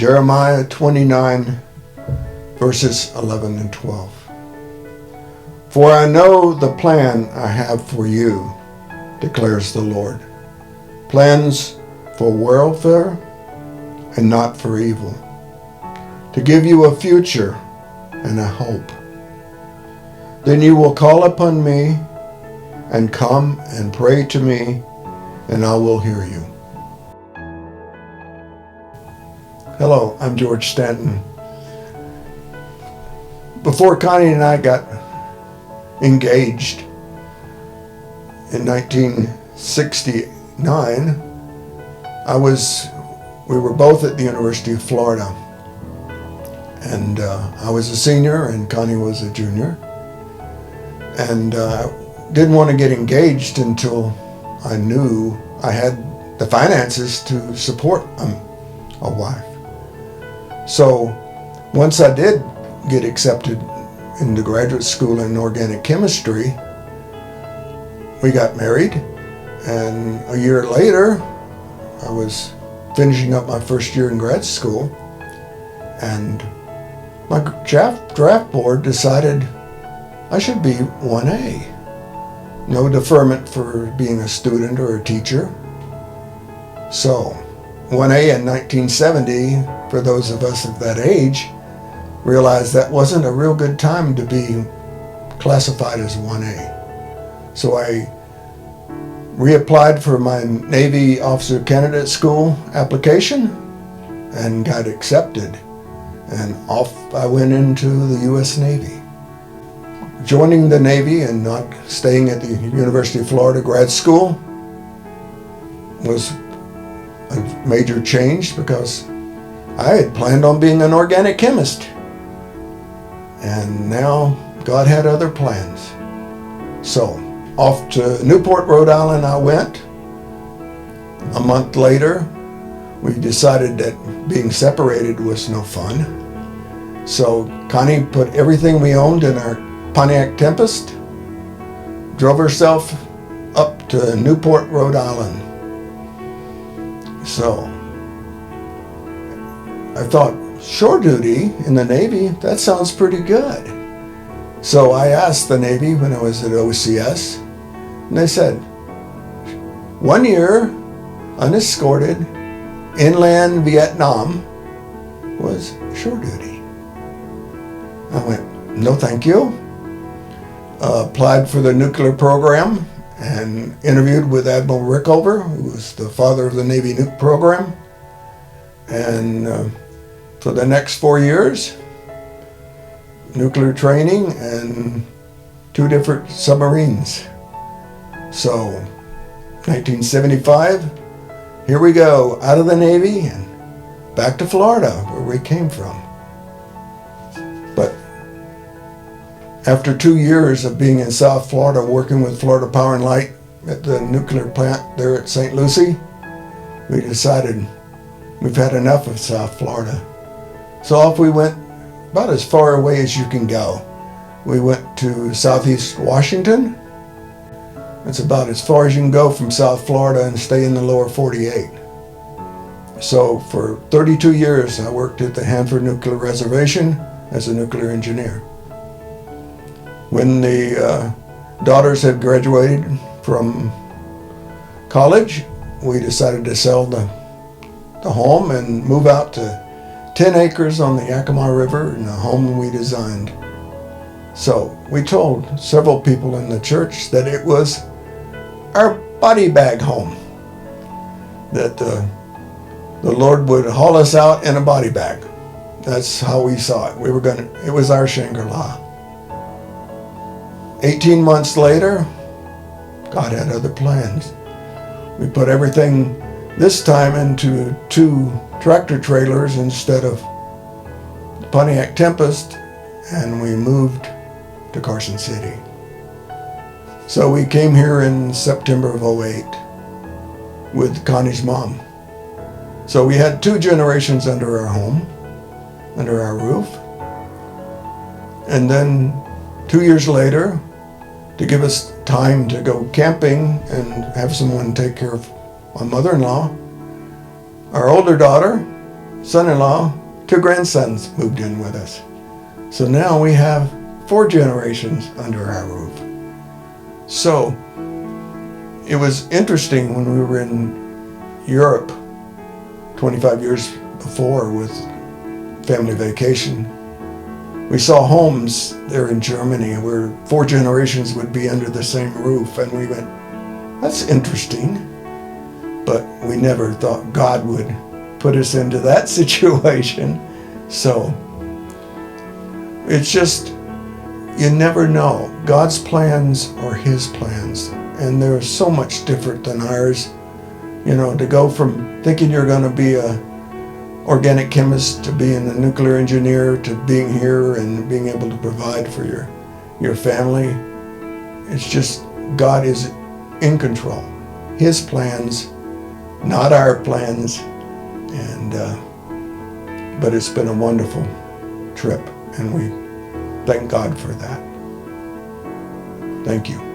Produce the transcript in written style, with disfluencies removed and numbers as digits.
Jeremiah 29, verses 11 and 12. For I know the plan I have for you, declares the Lord. Plans for welfare and not for evil, to give you a future and a hope. Then you will call upon me and come and pray to me, and I will hear you. Hello, I'm George Stanton. Before Connie and I got engaged in 1969, we were both at the University of Florida. And I was a senior and Connie was a junior. And didn't want to get engaged until I knew I had the finances to support a wife. So once I did get accepted into graduate school in organic chemistry, we got married, and a year later I was finishing up my first year in grad school, and my draft board decided I should be 1A. No deferment for being a student or a teacher. So 1A in 1970, for those of us of that age, realized that wasn't a real good time to be classified as 1A. So I reapplied for my Navy Officer Candidate School application and got accepted. And off I went into the U.S. Navy. Joining the Navy and not staying at the University of Florida grad school was a major change because I had planned on being an organic chemist. And now God had other plans. So off to Newport, Rhode Island I went. A month later, we decided that being separated was no fun. So Connie put everything we owned in our Pontiac Tempest, drove herself up to Newport, Rhode Island. So I thought, shore duty in the Navy, that sounds pretty good. So I asked the Navy when I was at OCS, and they said, 1 year, unescorted, inland Vietnam was shore duty. I went, no thank you. Applied for the nuclear program and interviewed with Admiral Rickover, who was the father of the Navy nuke program. And for the next 4 years, nuclear training and 2 different submarines. So 1975, here we go, out of the Navy and back to Florida, where we came from. But after 2 years of being in South Florida, working with Florida Power and Light at the nuclear plant there at St. Lucie, we decided we've had enough of South Florida. So off we went, about as far away as you can go. We went to Southeast Washington. It's about as far as you can go from South Florida and stay in the lower 48. So for 32 years, I worked at the Hanford Nuclear Reservation as a nuclear engineer. When the daughters had graduated from college, we decided to sell the home and move out to 10 acres on the Yakima River in a home we designed. So we told several people in the church that it was our body bag home, that the Lord would haul us out in a body bag. That's how we saw it. It was our Shangri-La. 18 months later, God had other plans. We put everything this time into 2 tractor trailers instead of the Pontiac Tempest, and we moved to Carson City. So we came here in September of '08 with Connie's mom. So we had 2 generations under our home, under our roof. And then 2 years later, to give us time to go camping and have someone take care of my mother-in-law, our older daughter son-in-law, 2 grandsons moved in with us. So now we have 4 generations under our roof. So it was interesting when we were in Europe 25 years before with family vacation. We saw homes there in Germany where 4 generations would be under the same roof, and we went, that's interesting. But we never thought God would put us into that situation. So it's just, you never know. God's plans are His plans, and they're so much different than ours. You know, to go from thinking you're going to be a organic chemist to being a nuclear engineer to being here and being able to provide for your family. It's just, God is in control. His plans, not our plans. And but it's been a wonderful trip, and we thank God for that. Thank you.